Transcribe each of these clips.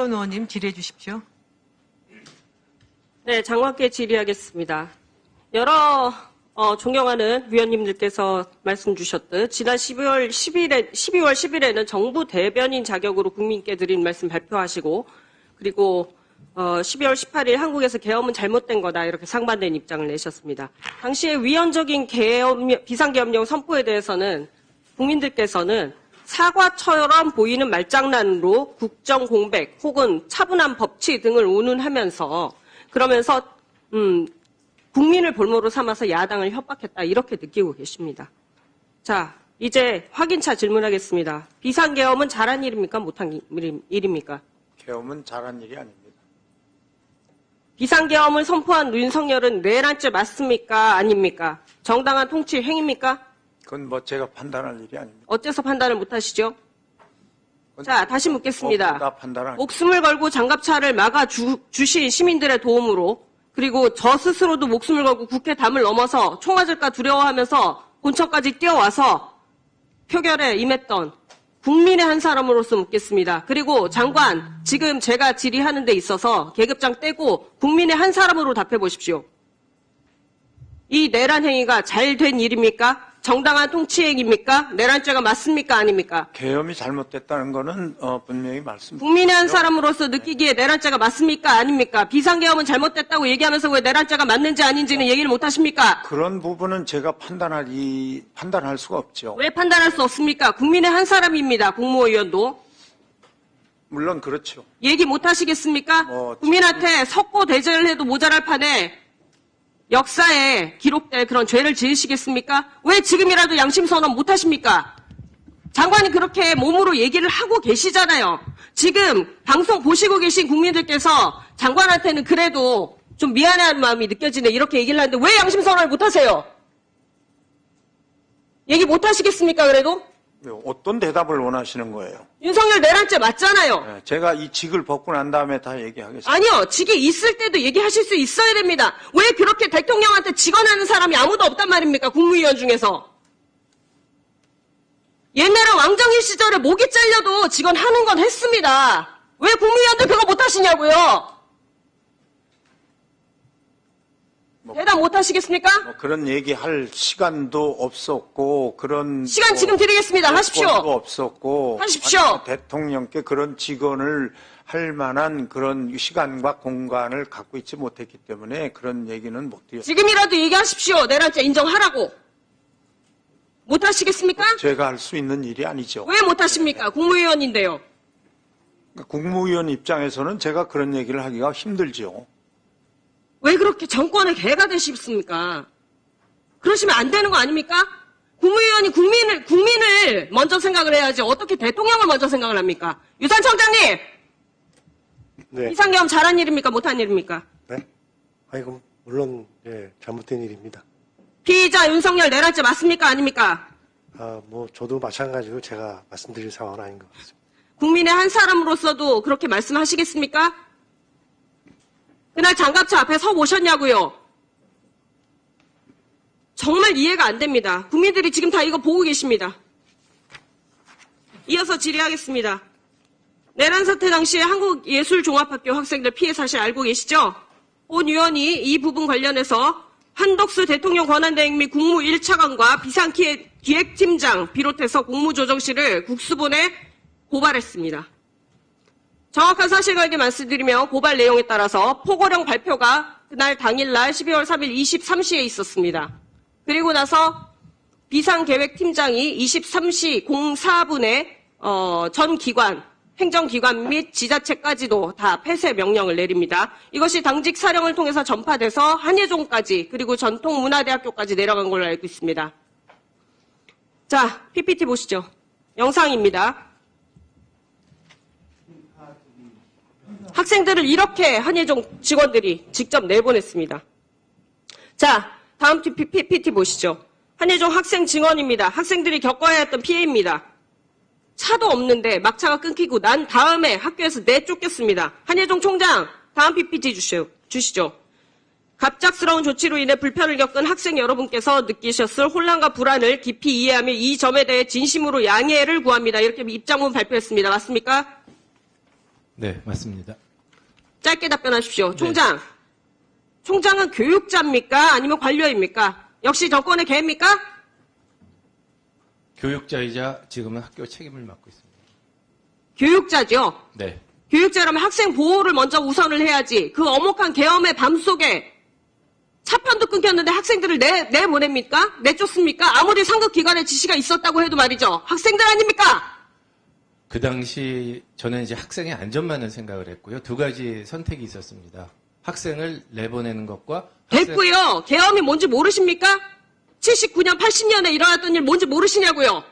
김기현 의원님 질의해 주십시오. 네, 장관께 질의하겠습니다. 여러 존경하는 위원님들께서 말씀 주셨듯 지난 12월 10일에는 정부 대변인 자격으로 국민께 드린 말씀 발표하시고 그리고 12월 18일 한국에서 계엄은 잘못된 거다 이렇게 상반된 입장을 내셨습니다. 당시에 위헌적인 비상계엄령 선포에 대해서는 국민들께서는 사과처럼 보이는 말장난으로 국정 공백 혹은 차분한 법치 등을 운운하면서 그러면서 국민을 볼모로 삼아서 야당을 협박했다 이렇게 느끼고 계십니다. 자, 이제 확인차 질문하겠습니다. 비상계엄은 잘한 일입니까? 못한 일입니까? 계엄은 잘한 일이 아닙니다. 비상계엄을 선포한 윤석열은 내란죄 맞습니까? 아닙니까? 정당한 통치 행위입니까? 그건 뭐 제가 판단할 일이 아닙니다. 어째서 판단을 못하시죠? 자, 다시 묻겠습니다. 다 판단할 목숨을 걸고 장갑차를 막아주신 시민들의 도움으로 그리고 저 스스로도 목숨을 걸고 국회 담을 넘어서 총 맞을까 두려워하면서 본청까지 뛰어와서 표결에 임했던 국민의 한 사람으로서 묻겠습니다. 그리고 장관, 지금 제가 질의하는 데 있어서 계급장 떼고 국민의 한 사람으로 답해 보십시오. 이 내란 행위가 잘 된 일입니까? 정당한 통치 행위입니까? 내란죄가 맞습니까? 아닙니까? 계엄이 잘못됐다는 거는 분명히 말씀드립니다. 국민의 한 사람으로서 느끼기에 내란죄가 맞습니까? 아닙니까? 비상계엄은 잘못됐다고 얘기하면서 왜 내란죄가 맞는지 아닌지는 얘기를 못 하십니까? 그런 부분은 제가 판단할 수가 없죠. 왜 판단할 수 없습니까? 국민의 한 사람입니다. 국무위원도. 물론 그렇죠. 얘기 못 하시겠습니까? 국민한테 석고 대죄를 해도 모자랄 판에 역사에 기록될 그런 죄를 지으시겠습니까? 왜 지금이라도 양심선언 못 하십니까? 장관이 그렇게 몸으로 얘기를 하고 계시잖아요. 지금 방송 보시고 계신 국민들께서 장관한테는 그래도 좀 미안해하는 마음이 느껴지네 이렇게 얘기를 하는데 왜 양심선언을 못 하세요? 얘기 못 하시겠습니까 그래도? 어떤 대답을 원하시는 거예요? 윤석열 내란죄 맞잖아요. 네, 제가 이 직을 벗고 난 다음에 다 얘기하겠습니다. 아니요. 직이 있을 때도 얘기하실 수 있어야 됩니다. 왜 그렇게 대통령한테 직언하는 사람이 아무도 없단 말입니까? 국무위원 중에서. 옛날에 왕정희 시절에 목이 잘려도 직언하는 건 했습니다. 왜 국무위원들 그거 못 하시냐고요? 대답 못 하시겠습니까? 그런 얘기할 시간도 없었고 그런 시간 지금 드리겠습니다. 하십시오. 없었고 하십시오. 대통령께 그런 직언을 할 만한 그런 시간과 공간을 갖고 있지 못했기 때문에 그런 얘기는 못 드렸습니다. 지금이라도 얘기하십시오. 내란죄 인정하라고. 못 하시겠습니까? 제가 할 수 있는 일이 아니죠. 왜 못 하십니까? 국무위원인데요. 국무위원 입장에서는 제가 그런 얘기를 하기가 힘들죠. 왜 그렇게 정권의 개가 되십니까? 그러시면 안 되는 거 아닙니까? 국무위원이 국민을 먼저 생각을 해야지 어떻게 대통령을 먼저 생각을 합니까? 유산 청장님! 네. 비상계엄 잘한 일입니까? 못한 일입니까? 네? 아이고, 물론, 예, 잘못된 일입니다. 피의자 윤석열 내란죄 맞습니까? 아닙니까? 저도 마찬가지로 제가 말씀드릴 상황은 아닌 것 같습니다. 국민의 한 사람으로서도 그렇게 말씀하시겠습니까? 그날 장갑차 앞에 서 보셨냐고요? 정말 이해가 안 됩니다. 국민들이 지금 다 이거 보고 계십니다. 이어서 질의하겠습니다. 내란 사태 당시에 한국예술종합학교 학생들 피해 사실 알고 계시죠? 온 의원이 이 부분 관련해서 한덕수 대통령 권한대행 및 국무 1차관과 비상기획팀장 비롯해서 국무조정실을 국수본에 고발했습니다. 정확한 사실관계 말씀드리면 고발 내용에 따라서 포고령 발표가 그날 당일날 12월 3일 23시에 있었습니다. 그리고 나서 비상계획팀장이 23시 04분에 전 기관, 행정기관 및 지자체까지도 다 폐쇄 명령을 내립니다. 이것이 당직 사령을 통해서 전파돼서 한예종까지 그리고 전통문화대학교까지 내려간 걸로 알고 있습니다. 자, PPT 보시죠. 영상입니다. 학생들을 이렇게 한예종 직원들이 직접 내보냈습니다. 자, 다음 PPT 보시죠. 한예종 학생 증언입니다. 학생들이 겪어야 했던 피해입니다. 차도 없는데 막차가 끊기고 난 다음에 학교에서 내쫓겼습니다. 한예종 총장, 다음 PPT 주시죠. 갑작스러운 조치로 인해 불편을 겪은 학생 여러분께서 느끼셨을 혼란과 불안을 깊이 이해하며 이 점에 대해 진심으로 양해를 구합니다. 이렇게 입장문 발표했습니다. 맞습니까? 네, 맞습니다. 짧게 답변하십시오. 총장. 총장은 교육자입니까? 아니면 관료입니까? 역시 정권의 개입니까? 교육자이자 지금은 학교 책임을 맡고 있습니다. 교육자죠. 네. 교육자라면 학생 보호를 먼저 우선을 해야지. 그 엄혹한 계엄의 밤속에 차편도 끊겼는데 학생들을 내보냅니까? 내쫓습니까? 아무리 상급기관의 지시가 있었다고 해도 말이죠. 학생들 아닙니까? 그 당시 저는 이제 학생의 안전만을 생각을 했고요. 두 가지 선택이 있었습니다. 학생을 내보내는 것과 됐고요. 계엄이 뭔지 모르십니까? 79년, 80년에 일어났던 일 뭔지 모르시냐고요.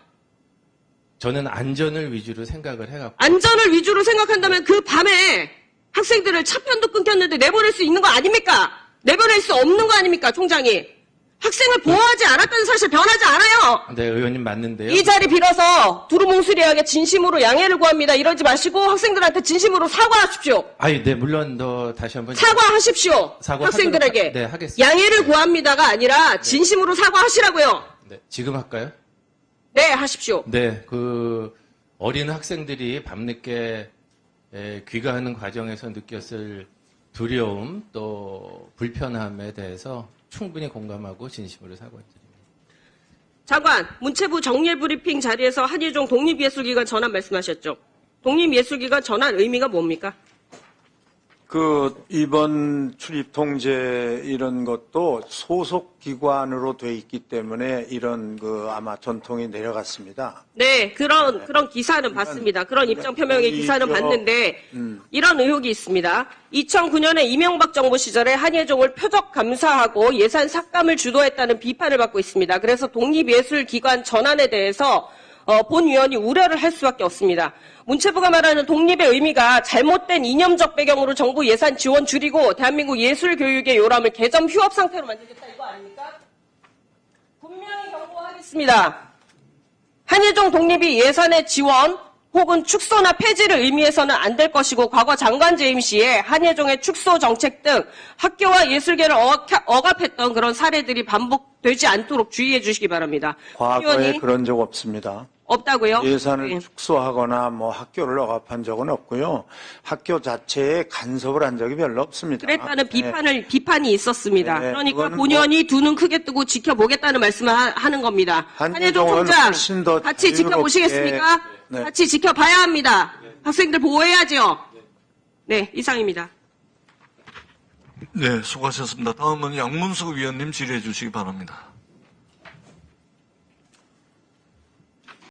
저는 안전을 위주로 생각을 해갖고 안전을 위주로 생각한다면 그 밤에 학생들을 차편도 끊겼는데 내보낼 수 있는 거 아닙니까? 내보낼 수 없는 거 아닙니까, 총장이? 학생을 보호하지 않았다는 사실 변하지 않아요. 네, 의원님 맞는데요. 이 자리 빌어서 두루뭉술이하게 진심으로 양해를 구합니다. 이러지 마시고 학생들한테 진심으로 사과하십시오. 아니, 네, 물론 더 다시 한번 사과하십시오. 학생들에게. 네, 하겠습니다. 양해를 구합니다가 아니라 진심으로 사과하시라고요. 네, 지금 할까요? 네, 하십시오. 네, 그 어린 학생들이 밤늦게 귀가하는 과정에서 느꼈을 두려움 또 불편함에 대해서 충분히 공감하고 진심으로 사과드립니다. 장관, 문체부 정례 브리핑 자리에서 한예종 독립예술기관 전환 말씀하셨죠. 독립예술기관 전환 의미가 뭡니까? 이번 출입 통제 이런 것도 소속 기관으로 돼 있기 때문에 이런 아마 전통이 내려갔습니다. 네, 그런 기사는 봤습니다. 그런 입장 표명의 기사는 봤는데 이런 의혹이 있습니다. 2009년에 이명박 정부 시절에 한예종을 표적 감사하고 예산 삭감을 주도했다는 비판을 받고 있습니다. 그래서 독립예술기관 전환에 대해서 본 위원이 우려를 할 수밖에 없습니다. 문체부가 말하는 독립의 의미가 잘못된 이념적 배경으로 정부 예산 지원 줄이고 대한민국 예술 교육의 요람을 개점 휴업 상태로 만들겠다 이거 아닙니까? 분명히 경고하겠습니다. 한예종 독립이 예산의 지원 혹은 축소나 폐지를 의미해서는 안 될 것이고 과거 장관 재임 시에 한예종의 축소 정책 등 학교와 예술계를 억압했던 그런 사례들이 반복되지 않도록 주의해 주시기 바랍니다. 과거에 의원이 그런 적 없습니다. 없다고요? 예산을 네. 축소하거나 학교를 억압한 적은 없고요. 학교 자체에 간섭을 한 적이 별로 없습니다. 그랬다는 네. 비판이 있었습니다. 네, 그러니까 그거는 본연이 두 눈 크게 뜨고 지켜보겠다는 말씀을 하는 겁니다. 한예종 한예종은 총장 훨씬 더 같이 자유롭게, 지켜보시겠습니까? 네. 같이 지켜봐야 합니다. 학생들 보호해야죠. 네, 이상입니다. 네, 수고하셨습니다. 다음은 양문석 위원님 질의해 주시기 바랍니다.